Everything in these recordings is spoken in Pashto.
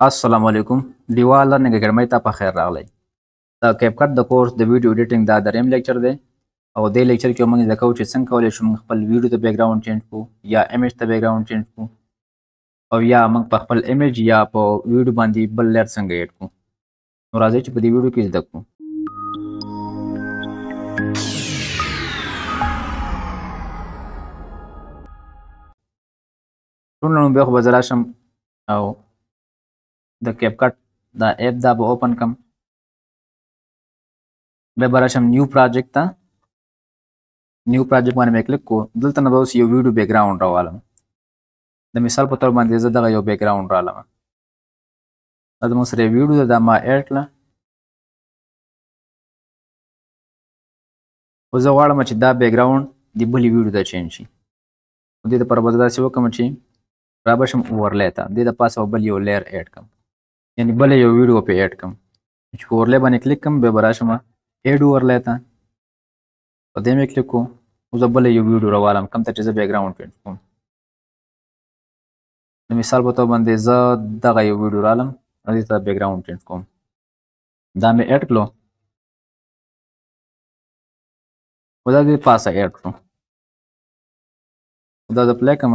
السلام علیکم ډیوال لرنینګ اکیډمۍ ته په خیر راغلی. د کیپکټ د کورس د ویډیو ایډیټینګ دا دریم لیکچر دی او دې لیکچر کې موږ زده کوو چې څنګه کولی شو موږ خپل ویډیو ته بیک ګراوند چینج کړو یا ایمیج ته بیک ګراوند چینج کړو او یا موږ په خپل ایمیج یا په ویډیو باندې بل لیر څنګه ایډ کړو. نو راځئ چې په دې ویډیو کې زده کړو. ټول نو بیا خو به زه راشم او د کیپکټ دا اپ دا به اوپن کړم. بیا به راشم نیو پروجیکټ ته. نیو پروجیکټ باندې مې کلیک کړو. دلته نه به اوس یو ویډیو بیک ګراوند راوالم. د مثال په تور باندې زه دغه یو بیک ګراوند رالم. دا زموږ سره یو ویډیو ده، دا ما ایډ کړه. اوس زه غواړم چې دا بیک ګراوند د بلې ویډیو ته چینج شي. نو دې دپاره به زه داسې وکړم چې را به شم اورلی ته، دې د پاسه به بل یو لیر ایډ کړم، یعنې بله یو ویډیو پې ایډ کړم. چې په اورلی باندې کلیک کړم بیا به راشم ایډ اورلی ته، په دې مې کلیک کړو. اوس به بله یو ویډیو راوالم کوم ته چې زه بیک ګراوند چینج کوم. د مثال په توګه باندې زه دغه یو ویډیو رالم او دې ته بیک ګراوند چینج کوم. دا مې ایډ کړلو، خو دا دې پاسه ایډ کړو. دا زه پلی کړم،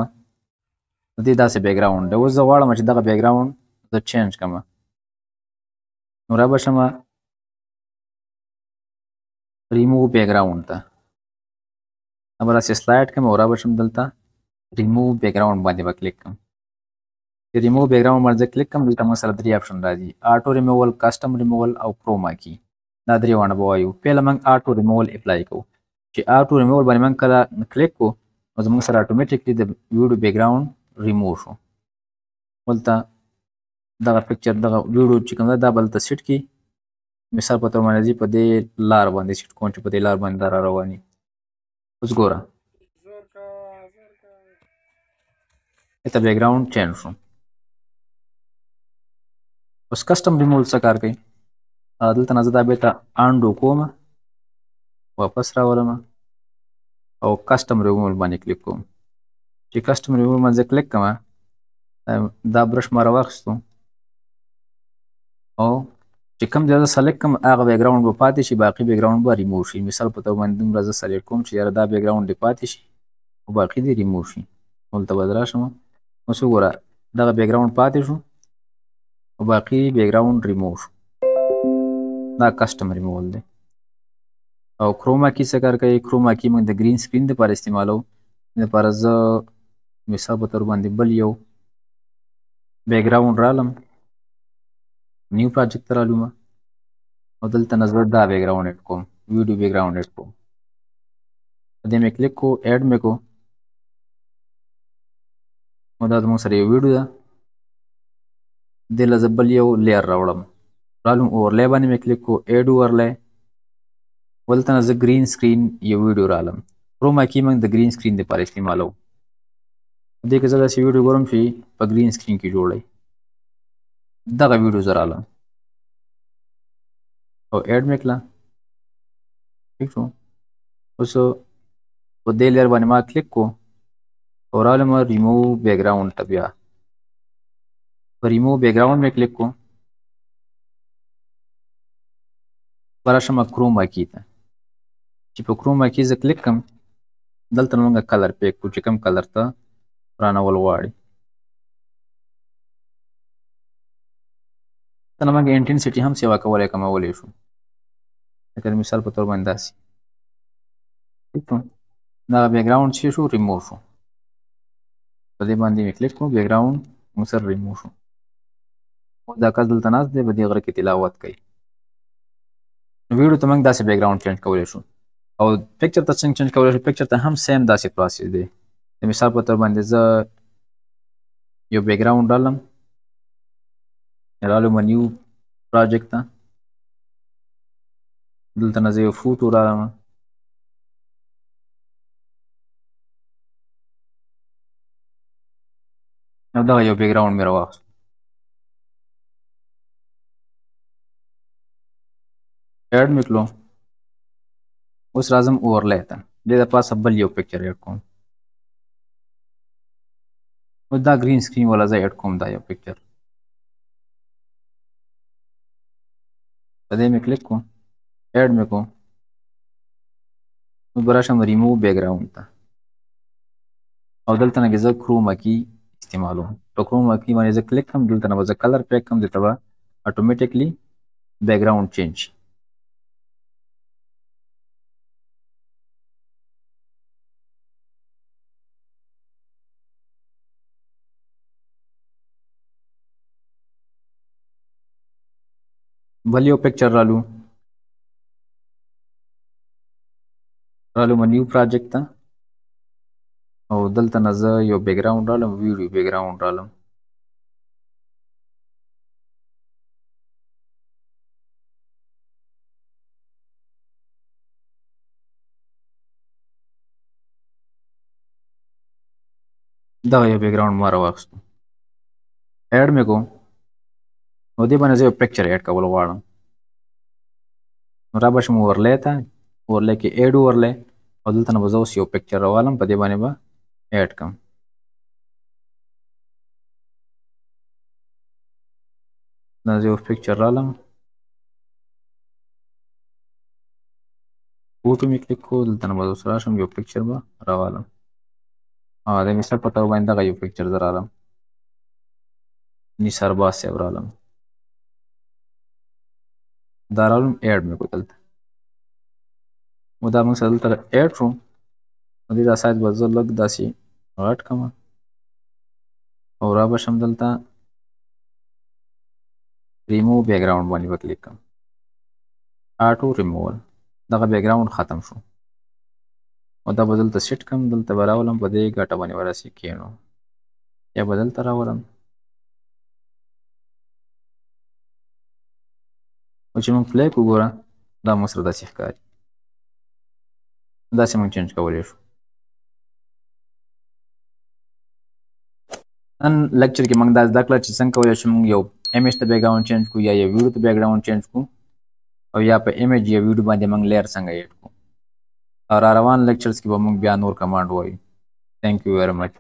د دې داسې بیک ګراوند دی. اوس زه غواړم چې دغه بیک ګراوند زه چینج کړم. نو را به شم ریموو بیک ګراوند ته، دا به داسې سلایډ کړم او را به شم دلته ریموو بیک ګراوند باندې به کلیک کړم. چې ریموو بیک ګراوند باندې زه کلیک کړم دلته موږ سره درې اپشن راځي: آټو ریموول، کسټم ریموول او کروما کی. دا درې واړه به وایو. پیله موږ آټو ریموول اپلای کوو. چې آټو ریموول باندې موږ کله کلیک کوو نو زموږ سره اټومیټیکلی د ویډیو بیک ګراوند ریموو شو. دلته دغه پکچر دغه ویډیو چې کوم ده دا به دلته سیټ کړي. مثال په توګه باندې زه په دې لار باندې سیټ کوم چې په دې لار باندې دا را رواني. اوس ګوره دلته بیک ګراوند چینج شو. اوس کسټم ریموول څه کار کوي؟ دلته نه زه دا بېرته انډو کوم، واپس راولم او کسټم ریموول باندې کلیک کوم. چې کسټم ریموول باندې زه کلیک کړم دا برش ما راواخیستو او چې کوم ځای زه سلیکټ کړم هغه بیک ګراوند به پاتې شي، باقي بیک ګراوند به ریموو شي. مثال په توګه باندې دومره زه سلیکټ کوم چې یاره دا بیک ګراوند دې پاتې شي او باقي دې ریموو شي. دلته به زه راشم، اوس وګوره دغه بیک ګراوند پاتې شو او باقي بیک ګراوند ریموو شو. دا کسټم ریموول دی. او کروما کی څه کار کوي؟ کروما کی موږ د ګرین سکرین دپاره استعمالوو. دې دپاره زه مثال په تور باندې بل یو بیک ګراوند رالم، نیو پروجیکټ ته رالوم او دلته نه زه دا بیک ګراوند ایډ کوم، ویډیو بیک ګراوند ایډ کوم. په دې مې کلیک کو، ایډ مې کو او دا زموږ سره یو ویډیو ده. دې له زه بل یو لیر راوړم، رالم اورلی باندې مې کلیک کو، ایډ اورلی. دلته نه زه ګرین سکرین یو ویډیو رالم. کروما کی موږ د ګرین سکرین دپاره استعمالوو. په دې کې زه داسې ویډیو ګورم چې په ګرین سکرین کې جوړی. دغه ویډیو زه رالم او ایډ مې کړه، ٹھیک شو. اوس په دې لیر باندې ما کلیک کو او رالم ریموو بیک ګراوند ته. بیا په ریموو بیک ګراوند مې کلیک کو، به راشم کروما کی ته. چې په کروما کی زه کلیک کړم دلته نه موږ کلر پیک کړو چې کوم کلر ته رانول غواړي. دلته نه موږ انټنسټي هم سیوا کولی کمولی شو، لکه د مثال په طور باندې داسې. ٹھیک شو. دغه بیک ګراوند چې شو ریموو شو. په دې باندې مې کلیک کړو، بیک ګراوند موږ سره ریموو شو. اوس دا کس دلته ناست دی په دې غره کې تلاوت کوي. نو ویډیو ته موږ داسې بیک ګراوند چینج کولی شو. او پکچر ته څنګه چینج کولی شو؟ پکچر ته هم سیم داسې پروسیس دی. د مثال په طور باندې زه یو بیک ګراوند رالم، رالم نیو پروجیکټ ته. دلته نه زه یو فوټو رالم، او دغه یو بیک ګراوند مې راواخیست. ایډ مې کړلو. اوس راځم اورلی ته، دې دپاسه بل یو پکچر ایډ کوم. اوس دا ګرین سکرین والا زه ایډ کوم دا یو پکچر. په دې مې کلیک کوم ایډ مې کوم نو به راشم ریموو بیکګراوند ته او دلته نه زه کروما کی استعمالوم په کروما کی باندې زه کلیک کوم دلته نه به زه کلر پیک کوم دلته به اتوماتیکلی بیکګراوند چینج شي بل یو پکچر رالو نیو پروجیکټ ته او دلته نه زه یو بیکګراوند رالم ویډیو بیکګراوند رالم دغه یو بیکګراوند ما راواخیستو ایډ مې کوم نو دې باندې زه یو پکچر ایډ کول غواړم نو را به شم اورلی ته اورلی کې ایډ اورلی او دلته نه به زه اوس یو پکچر راوالم په دې باندې به ایډ کړم دا زه یو پکچر رالم فوټو مې کلیک کړو دلته نه به اوس راشم یو پکچر به راوالم د مثال په توګه باندې دغه یو پکچر زه رالم نثار باز صاحب رالم دا رالم ایډ مې کړو دلته نو دا موږ سره دلته ایډ شو نو دې دا سایز به زه لږ داسې غټ کړم او را به شم دلته ریموو بیکګراوند باندې به کلیک کړم آټو ریموول دغه بیکګراوند ختم شو او دا به دلته سیټ کړم دلته به راولم په دې ګټه باندې به راسې کښېنو یا به دلته راولم او چې موږ پلی کړو ګوره دا موږ سره داسې ښکاري داسې موږ چینج کولی شو نن لیکچر کې موږ دا زده کړه چې څنګه کولی شو موږ یو ایمیج ته بیکګراوند چینج کړو یا یو ویډیو ته بیکګراوند چینج کړو او یا په ایمیج یا ویډیو باندې موږ لیر څنګه ایډ کړو او را روان لیکچرز کې به موږ بیا نور کمانډ وایو تھینک یو ویری مچ